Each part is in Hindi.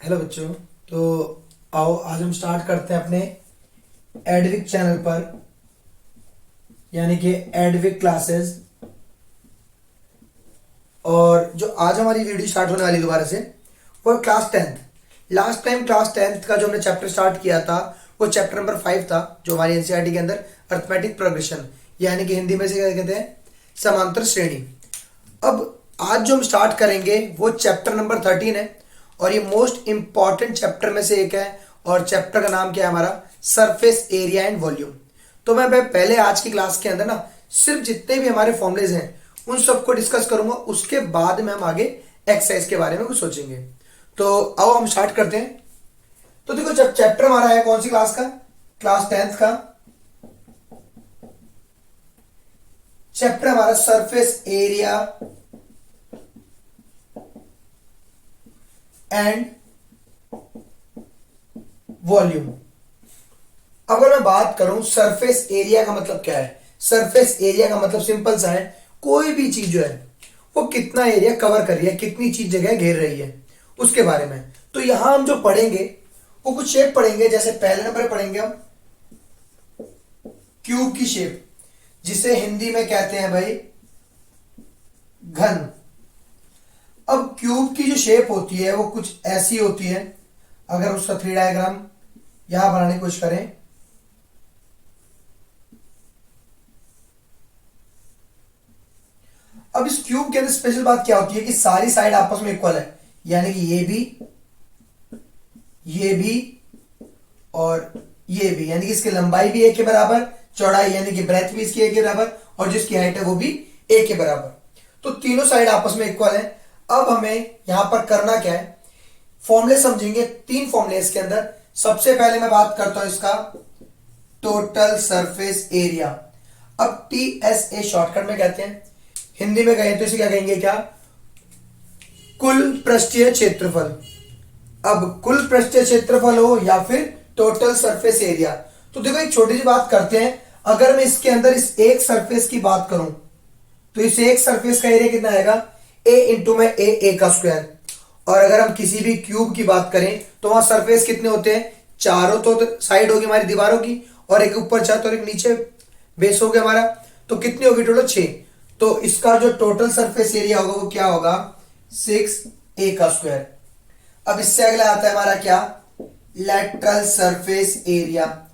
हेलो बच्चों। तो आओ आज हम स्टार्ट करते हैं अपने एडविक चैनल पर, यानी कि एडविक क्लासेस। और जो आज हमारी वीडियो स्टार्ट होने वाली दोबारा से वो है class 10th। Last time class 10th का जो हमने चैप्टर स्टार्ट किया था वो चैप्टर नंबर 5 था, जो हमारी एनसीईआरटी के अंदर अर्थमेटिक प्रोग्रेशन, यानी कि हिंदी में से क्या कहते हैं, समांतर श्रेणी। अब आज जो हम स्टार्ट करेंगे वो चैप्टर नंबर 13 है और ये मोस्ट इंपॉर्टेंट चैप्टर में से एक है। और चैप्टर का नाम क्या है हमारा, सरफेस एरिया एंड वॉल्यूम। तो मैं पहले आज की क्लास के अंदर ना सिर्फ जितने भी हमारे फॉर्मुलेज हैं उन सबको डिस्कस करूंगा, उसके बाद में हम आगे एक्सरसाइज के बारे में कुछ सोचेंगे। तो आओ हम स्टार्ट करते हैं। तो देखो जब चैप्टर हमारा है कौन सी क्लास का, क्लास 10th का चैप्टर हमारा सरफेस एरिया एंड वॉल्यूम। अगर मैं बात करूं सरफेस एरिया का मतलब क्या है, सरफेस एरिया का मतलब सिंपल सा है, कोई भी चीज जो है वो कितना एरिया कवर कर रही है, कितनी चीज जगह घेर रही है, उसके बारे में। तो यहां हम जो पढ़ेंगे वो कुछ शेप पढ़ेंगे। जैसे पहले नंबर पढ़ेंगे हम क्यूब की शेप, जिसे हिंदी में कहते हैं भाई घन। अब क्यूब की जो शेप होती है वो कुछ ऐसी होती है। अगर उसका 3 डायग्राम यहां बनाने की कोशिश करें, अब इस क्यूब के अंदर स्पेशल बात क्या होती है कि सारी साइड आपस में इक्वल है, यानी कि ये भी और ये भी, यानी कि इसकी लंबाई भी एक के बराबर, चौड़ाई यानी कि ब्रेथ भी इसकी एक के बराबर, और जिसकी हाइट है वो भी एक के बराबर। तो तीनों साइड आपस में इक्वल है। अब हमें यहां पर करना क्या है, फॉर्मूले समझेंगे। 3 फॉर्मूले इसके अंदर। सबसे पहले मैं बात करता हूं इसका टोटल सरफेस एरिया। अब TSA शॉर्टकट में कहते हैं, हिंदी में कहें तो इसे क्या कहेंगे, क्या, कुल पृष्ठीय क्षेत्रफल। अब कुल पृष्ठीय क्षेत्रफल हो या फिर टोटल सरफेस एरिया। तो देखो एक छोटी सी बात करते हैं, अगर मैं इसके अंदर इस एक सरफेस की बात करूं तो इस एक सरफेस का एरिया कितना आएगा, a इंटू में ए का स्क्वायर। और अगर हम किसी भी क्यूब की बात करें तो वहां सरफेस कितने होते हैं, चारों तो साइड होगी हमारी दीवारों की, और एक ऊपर छत और एक नीचे बेस हो गया हमारा। तो कितनी होगी टोटल, 6। तो इसका जो टोटल सरफेस एरिया होगा वो क्या होगा, 6a का स्क्वायर। अब इससे अगला आता है हमारा क्या, लेटरल सरफेस एरिया।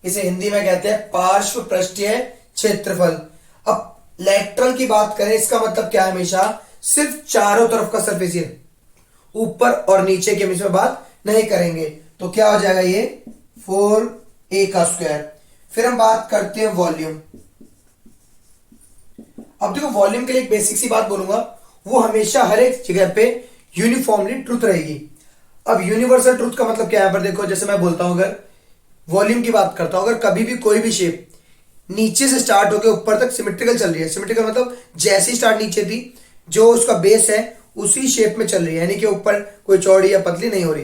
इसे हिंदी में कहते हैं पार्श्व पृष्ठीय क्षेत्रफल। अब लेटरल की बात करें, इसका मतलब क्या है, हमेशा सिर्फ चारों तरफ का सरफेस एरिया, ऊपर और नीचे की हम इसमें बात नहीं करेंगे। तो क्या हो जाएगा ये 4a का स्क्वायर। फिर हम बात करते हैं वॉल्यूम। अब देखो वॉल्यूम के लिए एक बेसिक सी बात बोलूंगा, वो हमेशा हर एक जगह पे यूनिफॉर्मली ट्रुथ रहेगी। अब यूनिवर्सल ट्रुथ का मतलब क्या है, पर देखो जैसे मैं बोलता हूं, अगर वॉल्यूम की बात करता हूं, अगर कभी भी कोई भी शेप नीचे से स्टार्ट होकर ऊपर तक सिमेट्रिकल चल रही है, सिमेट्रिकल मतलब जैसी स्टार्ट नीचे थी जो उसका बेस है उसी शेप में चल रही है, यानी कि ऊपर कोई चौड़ी या पतली नहीं हो रही,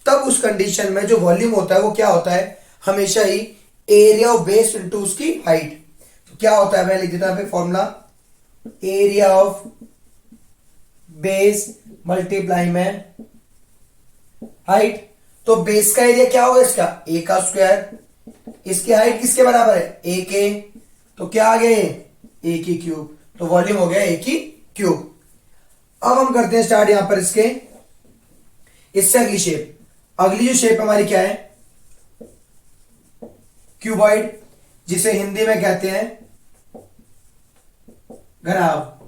तब उस कंडीशन में जो वॉल्यूम होता है वो क्या होता है, हमेशा ही एरिया ऑफ बेस इनटू उसकी हाइट। तो क्या होता है, मैं लिख देता हूं formula, area of base multiply में हाइट। तो बेस का एरिया क्या होगा इसका, a का स्क्वायर, इसकी हाइट किसके बराबर है, a के, तो क्या आ गया ये a की क्यूब। तो वॉल्यूम हो गया a की क्यूब। अब हम करते हैं स्टार्ट यहां पर इससे अगली शेप। अगली जो शेप हमारी क्या है, क्यूबॉइड, जिसे हिंदी में कहते हैं घनाभ।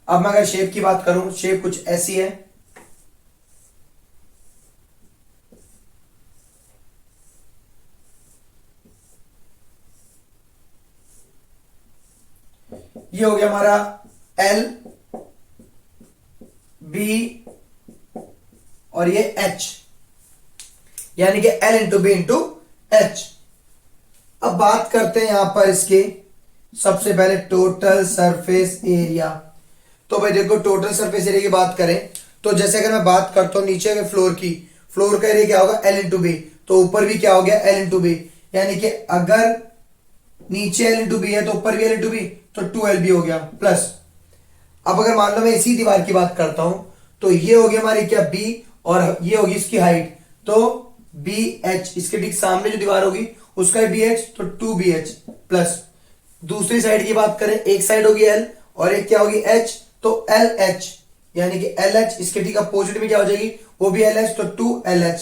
अब मैं अगर शेप की बात करूं, शेप कुछ ऐसी है। ये हो गया हमारा L B और ये H, यानी कि L into b into h. अब बात करते हैं यहां पर इसके सबसे पहले टोटल सरफेस एरिया। तो भाई देखो टोटल सरफेस एरिया की बात करें तो जैसे अगर मैं बात करता हूं नीचे के फ्लोर की, फ्लोर का एरिया क्या होगा, L इंटू बी। तो ऊपर भी क्या हो गया, L इंटू बी, यानी कि अगर नीचे L इंटू बी है तो ऊपर भी L इंटू बी, तो 2LB हो गया प्लस। अब अगर मान लो मैं इसी दीवार की बात करता हूं तो ये हो गया हमारी क्या, B, और ये होगी इसकी हाइट, तो बी एच, इसके ठीक सामने जो दीवार होगी उसका बी एच, तो 2BH प्लस दूसरी साइड की बात करें, एक साइड होगी एल और एक क्या होगी एच, तो एल एच, यानी कि एल एच इसके ठीक अपोजिट में क्या हो जाएगी, वो भी एल एच, तो 2LH,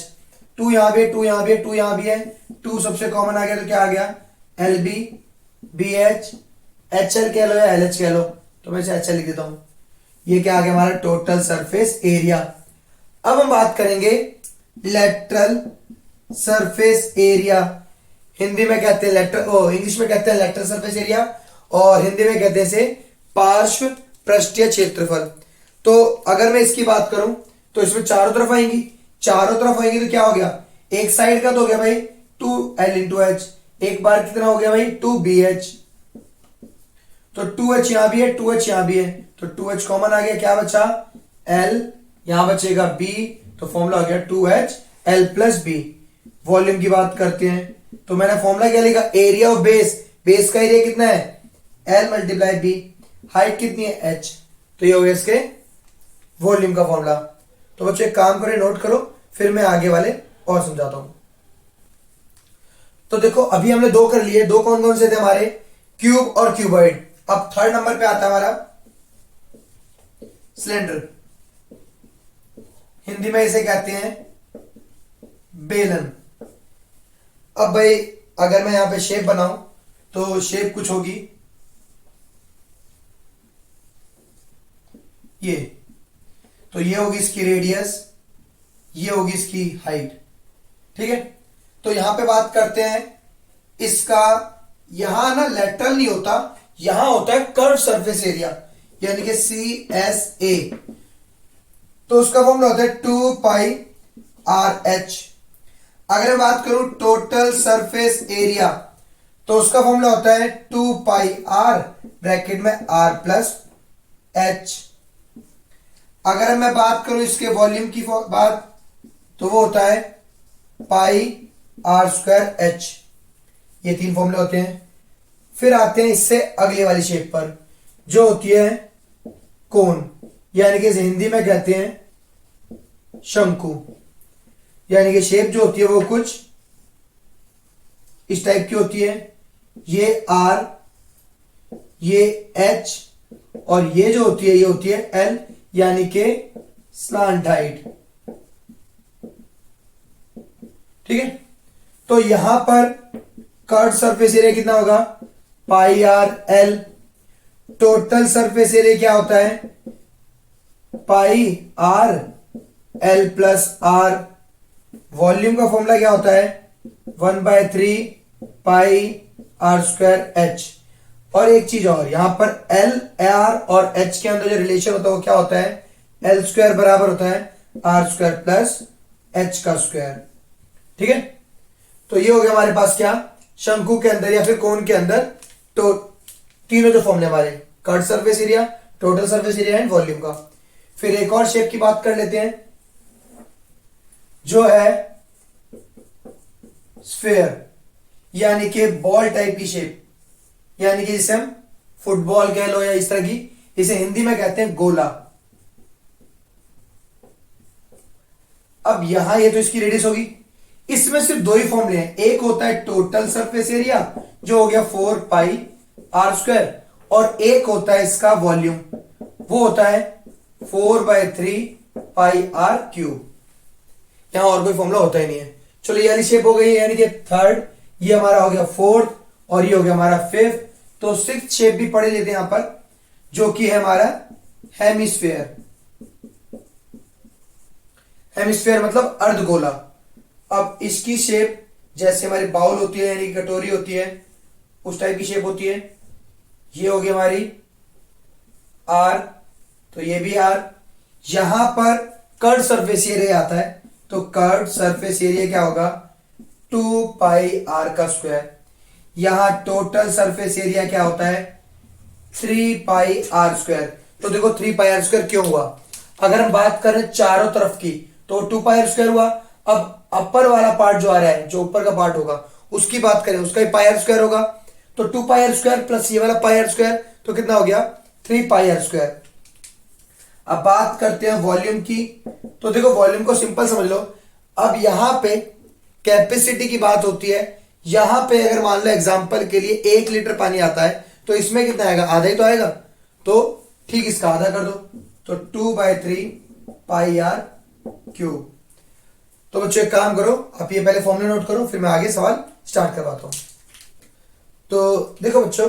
2 यहां भी है, 2 यहां भी है, 2 यहां भी है, 2 सबसे कॉमन आ गया, तो क्या आ गया LB, BH, HL कह लो या LH कह लो, तो मैं इसे HL लिख देता हूं। ये क्या आ गया हमारा टोटल सरफेस एरिया। अब हम बात करेंगे लेटरल सरफेस एरिया। हिंदी में कहते हैं इंग्लिश में कहते हैं लेटरल सरफेस एरिया, और हिंदी में कहते हैं इसे पार्श्व पृष्ठीय क्षेत्रफल। तो अगर मैं इसकी बात करूं तो इसमें चारों तरफ आएंगी, तो क्या हो गया, एक साइड का तो हो गया भाई 2L×H, एक बार कितना हो गया भाई 2BH, तो 2H यहां भी है, 2H यहां भी है, तो 2H कॉमन आ गया, क्या बचा L, यहां बचेगा B, तो फॉर्मूला हो गया 2HL+B। वॉल्यूम की बात करते हैं तो मैंने फॉर्मूला क्या लिखा, एरिया ऑफ बेस, बेस का एरिया कितना है L×B, हाइट कितनी है H, तो ये हो गया इसके वॉल्यूम का फॉर्मूला। तो बच्चों एक काम करें, नोट करो, फिर मैं आगे वाले और समझाता हूं। तो देखो अभी हमने दो कर लिए, दो कौन कौन से थे हमारे, क्यूब और क्यूबॉइड। अब थर्ड नंबर पे आता है हमारा सिलेंडर, हिंदी में इसे कहते हैं बेलन। अब भाई अगर मैं यहां पे शेप बनाऊं तो शेप कुछ होगी ये, तो ये होगी इसकी रेडियस, ये होगी इसकी हाइट, ठीक है। तो यहां पे बात करते हैं इसका, यहां ना लेटरल नहीं होता, यहां होता है कर्व सरफेस एरिया, यानी कि CSA, तो उसका फॉर्मूला होता है 2πRH। अगर मैं बात करूं टोटल सरफेस एरिया, तो उसका फॉर्मूला होता है 2πR ब्रैकेट में R+H। अगर मैं बात करूं इसके वॉल्यूम की बात, तो वो होता है πR²H। ये तीन फॉर्मूले होते हैं। फिर आते हैं इससे अगली वाली शेप पर, जो होती है कोन, यानी कि हिंदी में कहते हैं शंकु, यानी कि शेप जो होती है वो कुछ इस टाइप की होती है, ये R, ये H, और ये जो होती है ये होती है L, यानी कि स्लांट हाइट, ठीक है। तो यहां पर कर्व सरफेस एरिया कितना होगा, πRL। टोटल सरफेस एरिया क्या होता है, πRL+R। वॉल्यूम का फॉर्मूला क्या होता है 1/3πR²H। और एक चीज और, यहां पर L, R और H के अंदर जो रिलेशन होता है वो क्या होता है, L² बराबर होता है R²+H², ठीक है। तो ये हो गया हमारे पास क्या, शंकु के अंदर या फिर कोन के अंदर तो तीनों जो फॉर्मूले हमारे, curve surface area, total surface area and volume का। फिर एक और शेप की बात कर लेते हैं जो है स्फीयर, यानी कि बॉल टाइप की शेप, यानी कि जिसे हम फुटबॉल कह लो या इस तरह की, इसे हिंदी में कहते हैं गोला। अब यहां ये तो इसकी रेडियस होगी, इसमें सिर्फ दो ही फॉर्मूले हैं, एक होता है टोटल सरफेस एरिया जो हो गया 4πR², और एक होता है इसका वॉल्यूम, वो होता है 4/3πR³। यहां और कोई फॉर्मूला होता ही नहीं है। चलो ये वाली शेप हो गई, यानी कि थर्ड, ये हमारा हो गया फोर्थ, और ये हो गया हमारा फिफ्थ। तो सिक्स्थ शेप भी पढ़ लेते हैं यहां पर, जो कि है हमारा हेमिस्फेयर। हेमिस्फेयर मतलब अर्धगोला। अब इसकी शेप जैसे हमारी बाउल होती है, यानी कटोरी होती है, उस टाइप की शेप होती है। ये होगी हमारी R, तो ये भी R। यहां पर कर्व सरफेस एरिया आता है, तो कर्व सरफेस एरिया क्या होगा 2πR²। यहां टोटल सरफेस एरिया क्या होता है 3πR²। तो देखो 3πR² क्यों हुआ, अगर हम बात करें चारों तरफ की तो 2πR² हुआ। अब अपर वाला पार्ट जो आ रहा है, जो ऊपर का पार्ट होगा, उसकी बात करें, उसका ही πR² होगा, तो 2πR² प्लस ये वाला πR², तो कितना हो गया 3πR²। अब बात करते हैं वॉल्यूम की। तो देखो वॉल्यूम को सिंपल समझ लो। अब यहां पे कैपेसिटी की बात होती है। यहां पे अगर मान लो एग्जांपल के लिए 1 लीटर पानी आता है तो इसमें कितना आएगा, आधा ही तो आएगा। तो ठीक इसका आधा कर दो, तो 2/3 πr³। तो बच्चों एक काम करो, आप ये पहले फॉर्मूला नोट करो, फिर मैं आगे सवाल स्टार्ट करवाता हूं। तो देखो बच्चों,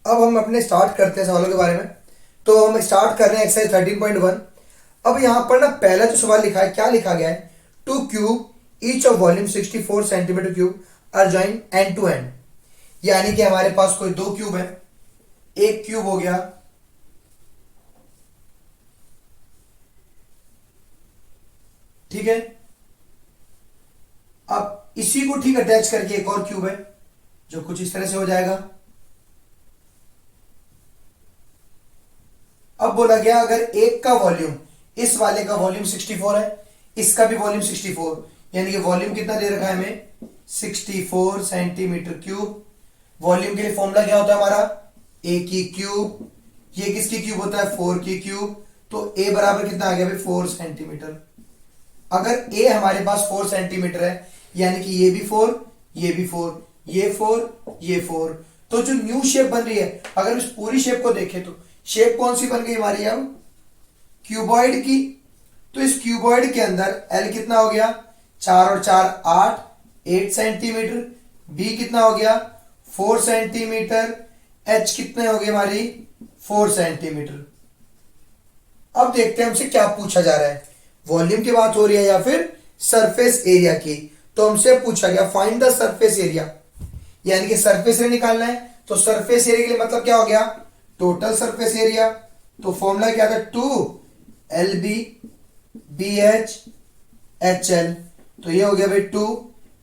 अब हम अपने स्टार्ट करते हैं सवालों के बारे में। तो हम स्टार्ट कर रहे हैं एक्सरसाइज 13.1। अब यहां पर ना पहला जो सवाल लिखा है, क्या लिखा गया है, 2 cube each of volume 64 centimetre cube are join end to end. यानी कि हमारे पास कोई 2 क्यूब है, एक क्यूब हो गया, ठीक है। अब इसी को ठीक अटैच करके एक और क्यूब है जो कुछ इस तरह से हो जाएगा। अब बोला गया अगर एक का वॉल्यूम, इस वाले का वॉल्यूम 64 है, इसका भी वॉल्यूम 64, यानी कि वॉल्यूम कितना दे रखा है हमें, 64 सेंटीमीटर क्यूब। वॉल्यूम के लिए फॉर्मूला क्या होता है हमारा, ए की क्यूब। ये किसकी क्यूब होता है, 4 की क्यूब। तो ए बराबर कितना आ गया भाई, 4 सेंटीमीटर। अगर ए हमारे पास 4 सेंटीमीटर है, यानी कि ये भी 4, ये भी 4, ये 4, ये 4। तो जो न्यू शेप बन रही है, अगर इस पूरी शेप को देखें तो शेप कौन सी बन गई हमारी, अब क्यूबॉइड की। तो इस क्यूबॉइड के अंदर एल कितना हो गया, 4 और 4 8 सेंटीमीटर। बी कितना हो गया, 4 सेंटीमीटर। एच कितने हो गए हमारी, 4 सेंटीमीटर। अब देखते हैं हमसे क्या पूछा जा रहा है, वॉल्यूम की बात हो रही है या फिर सरफेस एरिया की। तो हमसे पूछा गया फाइंड द सरफेस एरिया, यानी कि सरफेस एरिया निकालना है। तो सरफेस एरिया के लिए मतलब क्या हो गया, टोटल सरफेस एरिया। तो फॉर्मूला क्या था, 2 LB BH HL। तो ये हो गया भाई 2,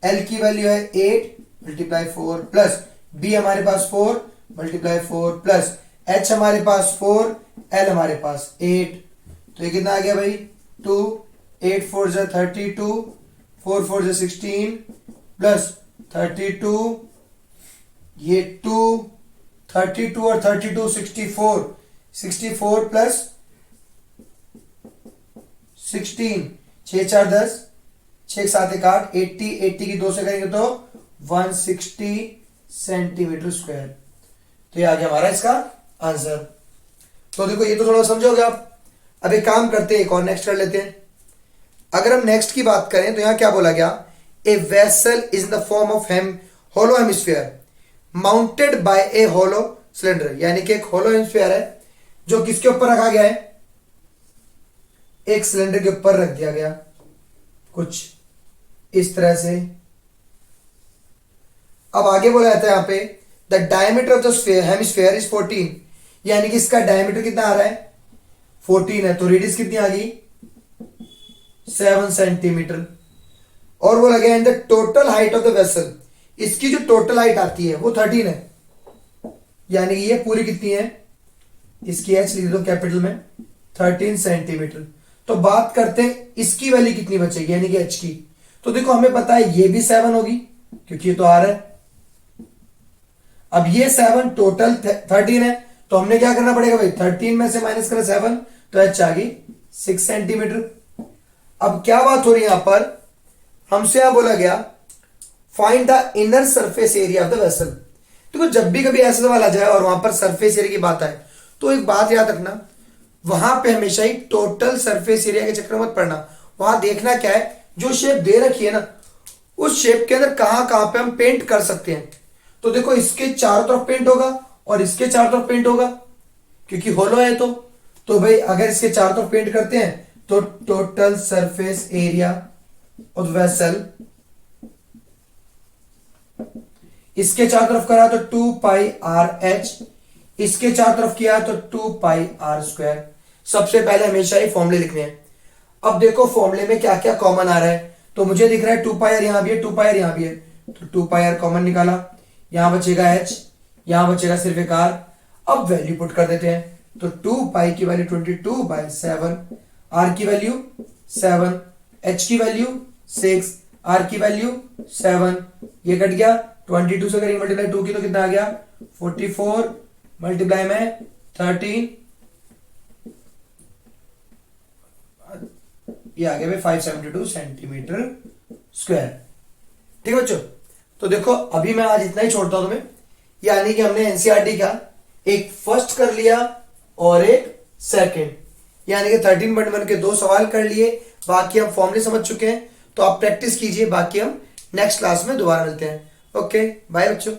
L की वैल्यू है 8 मल्टीप्लाई 4 प्लस B हमारे पास 4 मल्टीप्लाई 4 प्लस H हमारे पास 4, L हमारे पास 8। तो ये कितना आ गया भाई, 2, 8 4 जा 32, 4 4 जा 16 प्लस 32, ये 2, 32 और 32 64, 64 प्लस 16, 6 4 10, 6 7 1 8, 80, 80 की 2 से करेंगे तो 160 सेंटीमीटर स्क्वायर। तो ये आ गया हमारा इसका आंसर। तो देखो ये तो थोड़ा समझोगे आप। अब एक काम करते हैं, एक और नेक्स्ट कर लेते हैं। अगर हम नेक्स्ट की बात करें तो यहां क्या बोला गया, a vessel is in the form of hollow hemisphere mounted by a hollow cylinder. यानी कि एक होलो हेमिस्फीयर है जो किसके ऊपर रखा गया है, एक सिलेंडर के ऊपर रख दिया गया कुछ इस तरह से। अब आगे बोला जाता है यहां पे the diameter of the hemisphere is 14, यानी कि इसका डायमीटर कितना आ रहा है, 14 है। तो रेडियस कितनी आ गई, 7 सेंटीमीटर। और वो लगे in the total height of the vessel, इसकी जो टोटल हाइट आती है वो 13 है, यानी कि ये पूरी कितनी है, इसकी एच लिख दो कैपिटल में, 13 सेंटीमीटर। तो बात करते हैं इसकी वैल्यू कितनी बचेगी, यानी कि एच की। तो देखो हमें पता है ये भी 7 होगी क्योंकि ये तो आ रहा है। अब ये 7 टोटल 13 है, तो हमने क्या करना पड़ेगा भाई, 13 में से माइनस करें 7, तो एच आ गई 6 सेंटीमीटर। अब क्या बात हो रही है यहां पर, हमसे यहां बोला गया find the inner surface area of the vessel. देखो जब भी कभी ऐसा सवाल आ जाए और वहां पर सरफेस एरिया की बात आए तो एक बात याद रखना, वहां पे हमेशा ही टोटल सरफेस एरिया के चक्कर मत पड़ना। वहां देखना क्या है, जो शेप दे रखी है ना, उस शेप के अंदर कहां कहां पे हम पेंट कर सकते हैं। तो देखो इसके चारों तरफ पेंट होगा और इसके चारों तरफ पेंट होगा क्योंकि होलो है। तो भाई अगर इसके चारों तरफ पेंट करते हैं तो total surface area of vessel, इसके चारों तरफ करा तो 2πRH, इसके चारों तरफ किया तो 2πr²। सबसे पहले हमेशा ही फॉर्मूले लिखने हैं। अब देखो फॉर्मूले में क्या क्या कॉमन आ रहा है, तो मुझे दिख रहा है 2πr यहां भी है, 2πr यहां भी है, तो 2πr कॉमन निकाला, यहां बचेगा h, यहां बचेगा सिर्फ एक r। अब वैल्यू पुट कर देते हैं, तो 2π की वैल्यू 22/7, r की वैल्यू 7, h की वैल्यू 6, r की वैल्यू 7, ये कट गया। 22 से करेंगे मल्टीप्लाई 2 की तो कितना आ गया, 44 मल्टीप्लाई में 13, ये आ गया भाई 572 सेंटीमीटर स्क्वायर। ठीक है बच्चों, तो देखो अभी मैं आज इतना ही छोड़ता हूं तुम्हें, यानी कि हमने एनसीईआरटी का एक फर्स्ट कर लिया और एक सेकंड, यानी कि 13.1 के 2 सवाल कर लिए, बाकी हम फॉर्मूले समझ चुके हैं। तो आप प्रैक्टिस कीजिए, बाकी हम नेक्स्ट क्लास में दोबारा मिलते हैं। ओके बाय बच्चों।